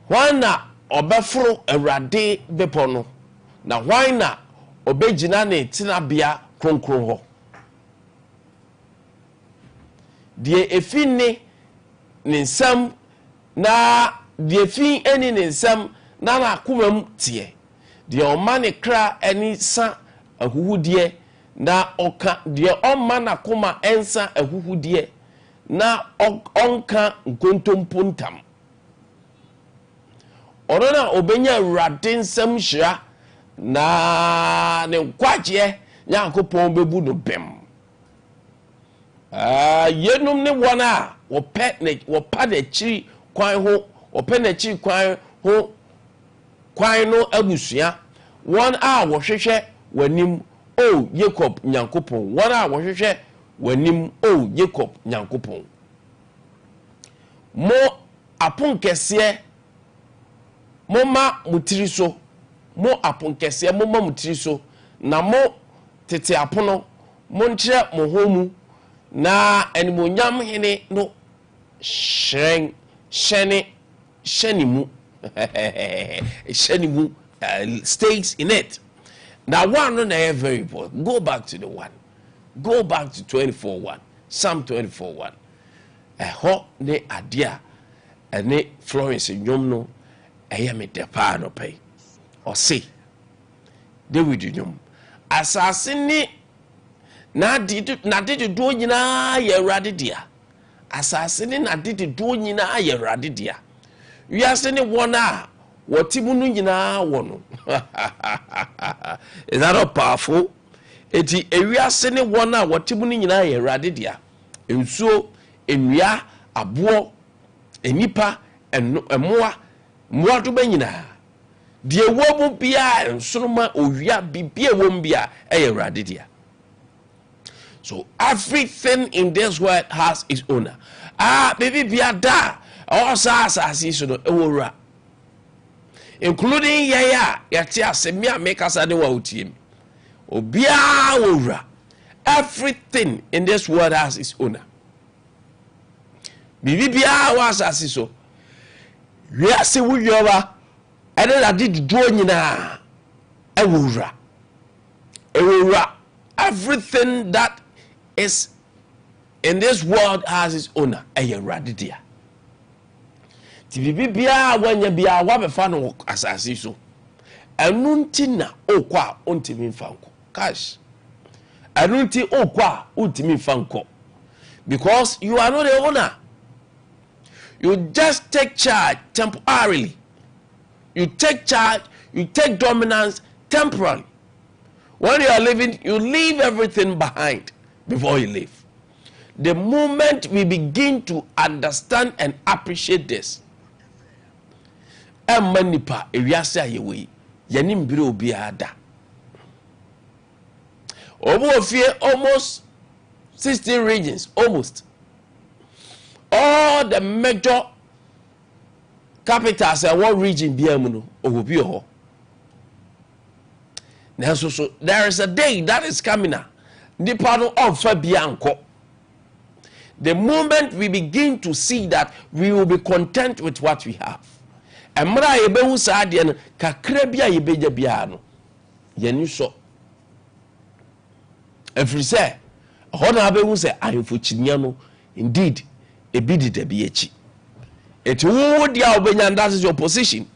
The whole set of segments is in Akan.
hwan na obeforo awurade bepo no na hwan na obegina ne tinabea kronkron ho die efine ne nsam na die fin eni ne nsam na na akomam tie die oma ne kra eni sa ahuhudie na oka die oma na koma ensa ahuhudie na onka nkontompontam ono na obenya awurade nsam hira na ne kwaje Nyankopɔn bebu no bem yenum ne wona wopa na chiri kwan ho wopa na chiri kwan ho kwan no abusua won a wohwehwe wanim o Jacob Nyankopɔn won a wohwehwe wanim o Jacob Nyankopɔn mo aponkese mo ma mutiri so mo aponkese mo ma mutiri so na mo tete apono mo nkyere mo homu na animonyam hene no shenimu stays in it. Now one no na very important. Go back to the one. Go back to 24:1. Psalm 24:1. Ho ne adia ene Florence nyom no me depa no pay. Or say David nyom asase ni na did do nyina ye rade dia asase ni na did do nyina ye rade dia wiase ni wona wotimu nu nyina wono is that not powerful eti ewiase ni wona wotimu nu nyina ye rade dia ensuo enua abo enipa emoa moa to banyina die wobu bia ensoroma owia bibia wom bia eye rade dia. So everything in this world has its owner. Baby biada all asasi so no ewura. Including yaya yati asemia make us ade wa utiem. Obia owura. Everything in this world has its owner. Bibi bia wa asasi so. We ase wuyoba ade da di do nyina ewura. Ewura. Everything that is in this world has its owner. Radidia. Tibibi bia wanya bia wabefa no asasi so. Enunti na okwa ontimi mfanko. Cash. Enunti okwa ontimi mfanko. Because you are not the owner. You just take charge temporarily. You take charge, you take dominance temporarily. When you are living, you leave everything behind before you leave. The moment we begin to understand and appreciate this, emanipa ewiase ayewe yanim bire obi ada. Obofie almost 16 regions, almost all the major capitals and one region biamuno obi ho. Now, so there is a day that is coming now. The moment we begin to see that, we will be content with what we have. And mra yebehu saadian kakra bia yebeja bia no. Yenu so. Every say, hona abehu say ayefo chinya no indeed ebidi de biechi. It would dia obenya, that is your position.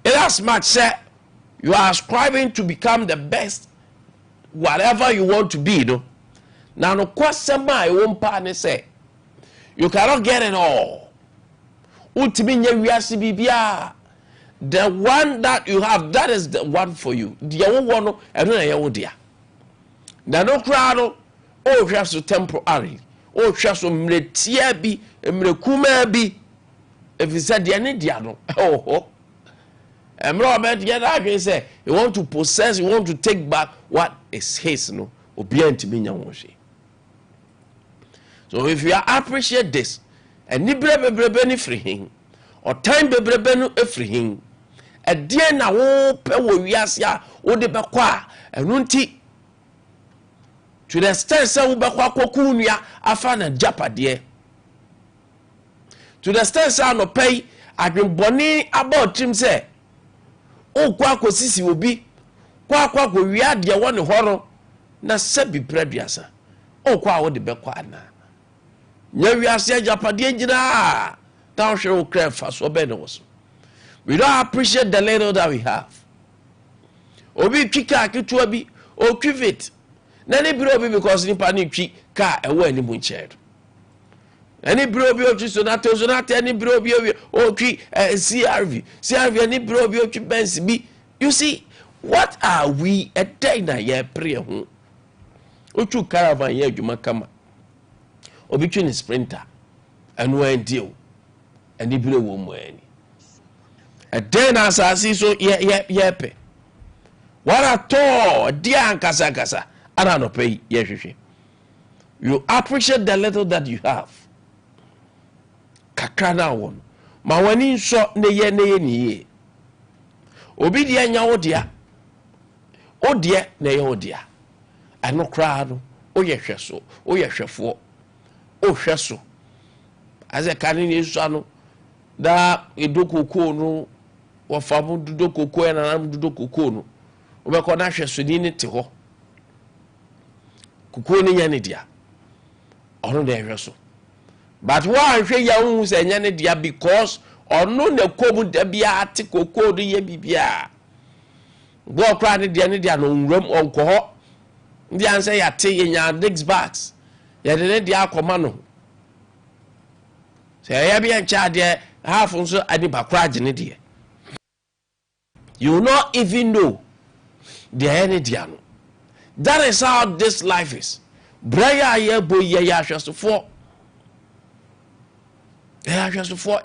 It has much say you are striving to become the best, whatever you want to be, no? Now, no question I won't partner say, you cannot get it all. The one that you have, that is the one for you. The other one, I don't know, dear. Now, no crowd, oh, just so temporary, oh, just so mletiabi, mlekumabi. If you said the any diano, oh. And Robert, I say, you want to possess, you want to take back what is his, no? Obedient to me, so if you appreciate this, and ni brebe free him, or time brebe free him, a dear na wo pe wo wiasia, wo de bakwa, and unti to the extent say wo bakwa kokunya afa na japa de. To the extent say no pay adwenbɔne about trim say o kwa akosisi obi kwa wi ade wo ne horo na sabi praduasa o kwa wo de bekwa ana nya wi ase agapade nyina ta hwere wo kra fa so be ne wo so. We don't appreciate the little that we have. Obi twika ketua bi o twivit na ne biro obi because nipa ne twi ka ewo ani mu nche. Any biro obi o twi so na any biro obi o twi CRV any biro obi o twi Benz bi. You see, what are we a day na ye pray ho? Otu caravan ye adwuma kama. Obi twi ne sprinter anu an deal. Any biro wo mu ani. A day na asasi so ye pe. What at all, dear Ankasa, and I don't pay yes. You appreciate the little that you have. Kakana one. Ma wani so ne ye. Obi dia nya odia. Odia ne ye odia. Ano kra no, o ye hweso, o ye hwefo. O hweso. As a kanini so no, da edokoko no, wo famu dudokoko e na dudokoko no. Obeko na hwesoni ne te ho kukuo ne nya ne dia ono de hweso but wa hwe ya hu se nya ne dia because ono ne komu da bia ate kokoo do ye bibia go kra ne dia no nwram onko ho ndi anse ya te ye nya next backs ya de ne dia akoma no se ya bia ncha de half nso ade bakra je ne dia you will not even know the energy. That is how this life is. It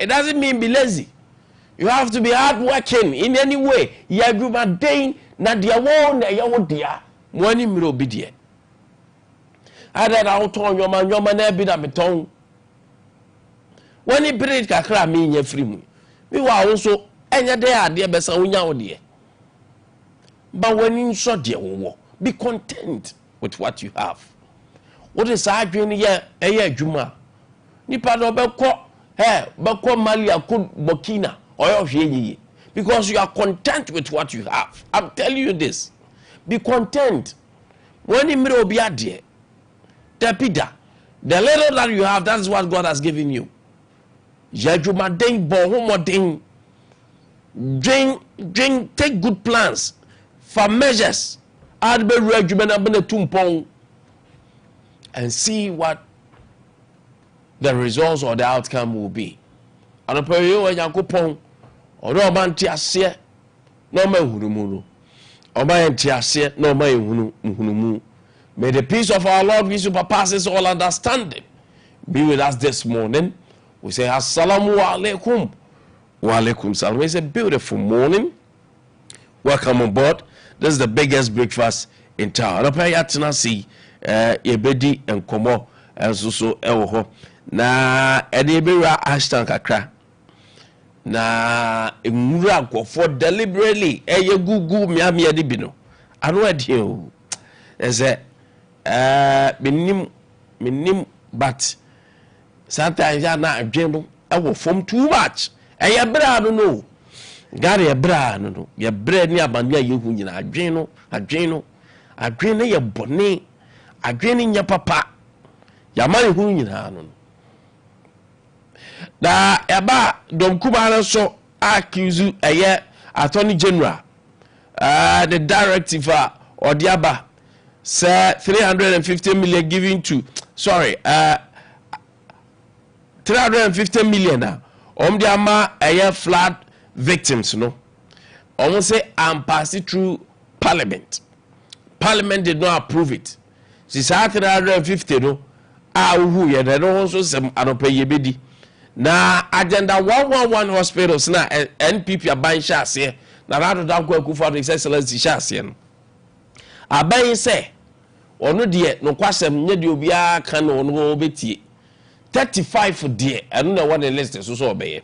doesn't mean be lazy. You have to be hardworking in any way. You do my day, na dia won na ya wodia. Mwani miro bidie. Ada na uton yoma na bi na beton. When he breed kakra me nya free mu. Me wa wo so enya dey ade besa wonya wo de. But when you saw dear, be content with what you have. What is arguing here? Juma. Nipa no beko Malia could Burkina or ye because you are content with what you have. I'm telling you this. Be content. When you middle be a dear, the little that you have, that's what God has given you. Jajuma ding bo homo ding. Drink, take good plans. For measures, and see what the results or the outcome will be. And a period when you go or no man tiasia, no man hurumuru, or my tiasia, no man hunumu. May the peace of our Lord, which surpasses all understanding, be with us this morning. We say, Assalamu alaikum. Wa alaikum salam. It's a beautiful morning. Welcome on board. This is the biggest breakfast in town. Anapa ya tena si yebedi enkomo ensoso ewo ho. Na ede ebera hashtag kakra. Na emura for deliberately eye gugu miami ede bi no. Anu ede o. Eze minim but sometimes ya na adweno ewo form too much. Eye bra no. Gari ya bra no ya bre ni abanu ye hu nyina adwen ye bone adwen nya papa ya ma hu nyina no da eba dom kuba na so accuse attorney general the directive or diaba say 350 million given to 350 million na dia ma flood victims no almost say I'm passing through parliament did not approve it si sa 350 no who ye no also some anopa yebedi na agenda 111 hospitals na NPP aban shase na rado da kwa kufa His Excellency shase no aban say ono de no kwasem nye de obi aka no ono betie 35 de eno na one list so obeye.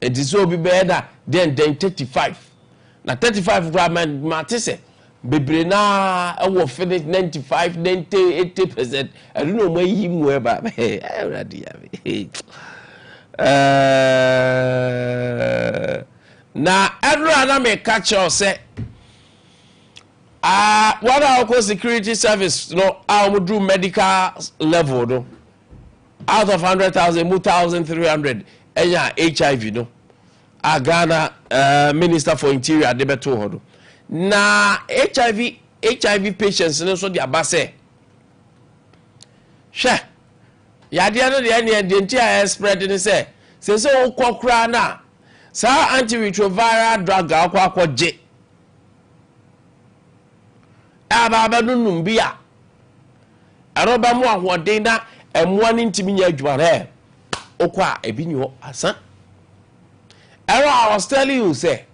It is so be better than 35. Now 35 grams matise bebre na I will finish 95, 90, 80%. I don't know where you were, but na every na me catch you say what our security service no our do medical level no out of 100,000 1,300 enya HIV no Ghana Minister for Interior de beto ho na HIV patients no so dia ba say hwe yade no de ene de ntia spread ni say se okokra na sa antiretroviral drug akwaje aba nunum bia aroba mu ahoden na emwa ni ntimi nya adware okwa ebi ni ho asa. I was telling you, say,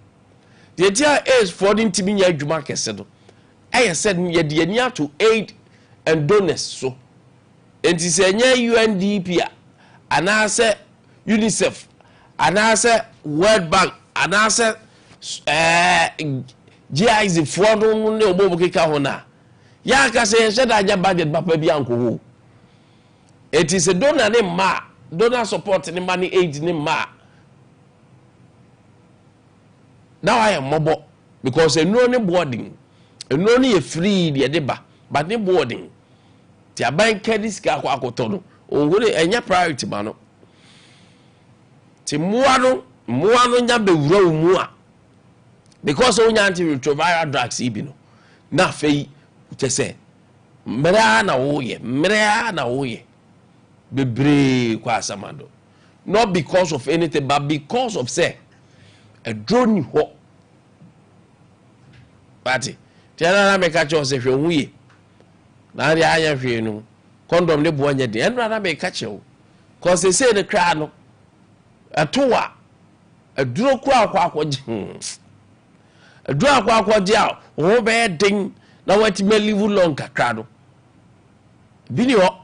the idea is for the ntimi nya adwuma kese do. I said ye de nia to aid and donors so. Enti se nya UNDP ana se UNICEF ana se World Bank ana se GIZ for no ne obo keka ho na. Ya ka se ye da nya budget papa bi anko ho. It is a donor ne ma, donor support ne money aid ne ma. Now I am mobile because a no boarding, a no a free the deba, but no boarding. The bank credits kakotono, or would a priority mano. Timuano, Muano Yabe row mua because only antiretroviral drugs ibino. Na fei, to say, Mrana oye. Bebre kwa samando. Not because of anything, but because of say a drone ho. Party. Tiana make catch us if you we. Na dia anya hwe no. Condom ne bo anya de. Enra na make catch you. Cause they say the crowd no. Atowa. Aduro kwa akwaje. Aduro akwaje a wo be den na wati me live long kakra no. Bini ho.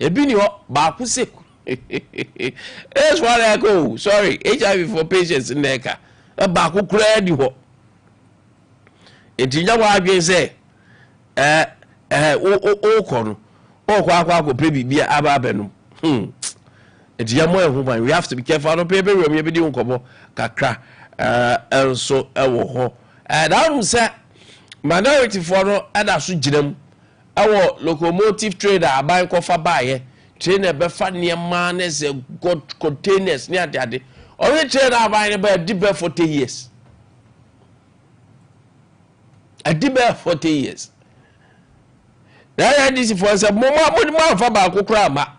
Ebini ho ba ku seku. That's what I go. Sorry, HIV for patients in Neka. A back who cried you. It is your wife say, Okon, Quaco, baby, be Ababenum. It's your woman. We have to be careful on paper. We may be doing Kakra, and so I don't say minority for others, our locomotive trader, buying coffee buyer. Trainer be funny man as a good containers near daddy. Only trainer buying about deep 40 years. A deep 40 years. Now this is for a moment for Bakukrama.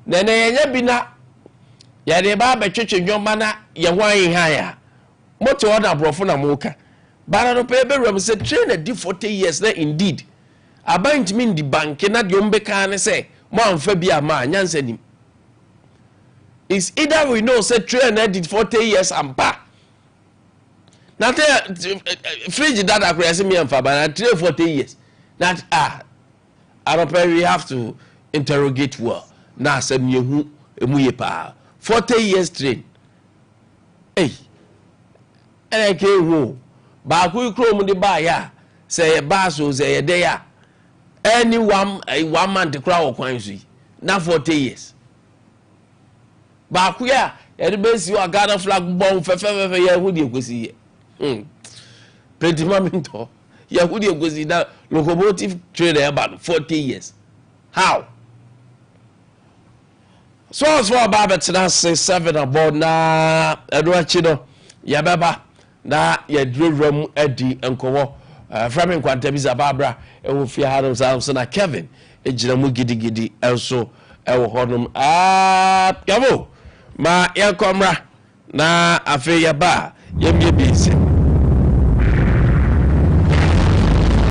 Then I bina ya de ba be church your mana ya wan higher. Moto order brofuna moka. But no pay be room say trainer deep 40 years there indeed. About mean the bank na de ombeka say man fabia ma nyansanim. It's either we know say trainer did 40 years and pa. Now fridge that I create me and fa but 40 years. That I don't pay we have to interrogate well. Na say me hu emuye pa. 40 years train. Hey. And I came home. Ba ku krom de ba ya say ba so say dey ya. Anyone a 1 month to crowd kwanzi na 40 years ba ku ya e be si o Ghana flag bomb fefe ya hu de kwesi ye pretty mamento ya hu de kwesi na locomotive trader about 40 years how so as for about na 7 aboard na eduachi no ya beba na ya drum edi enkowo Kwame Nkwantabisa Barbara ewo fi harum samso na Kevin ejina mu gidigidi enso ewo honum yabo ma yankomra na afi ya ba yemye bisi